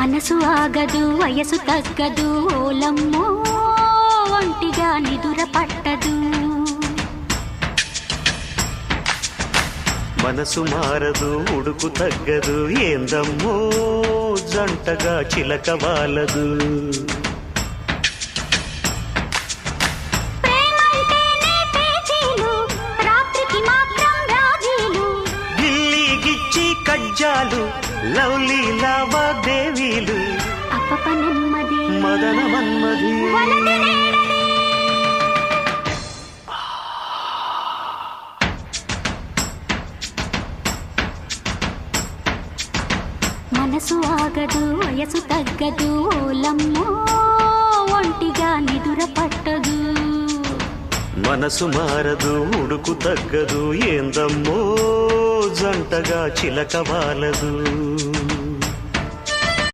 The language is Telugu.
మనసు ఆగదు వయసు తగ్గదు ఓలమ్మో ఒంటిగా నిదుర పట్టదు మనసు మారదు ఉడుకు తగ్గదు ఏందమ్మో జంటగా చిలక వాలదు గిల్లి కజ్జాలు లవ్లీ లావాదేవీలు అప్పప నెమ్మది మదన మన్మది మనసు ఆగదు వయసు తగ్గదు ఓలమ్మో ఒంటిగా నిదుర పట్టదు మనసు మారదు ఉడుకు తగ్గదు ఏందమ్మో జంటగా చిలక వాలదు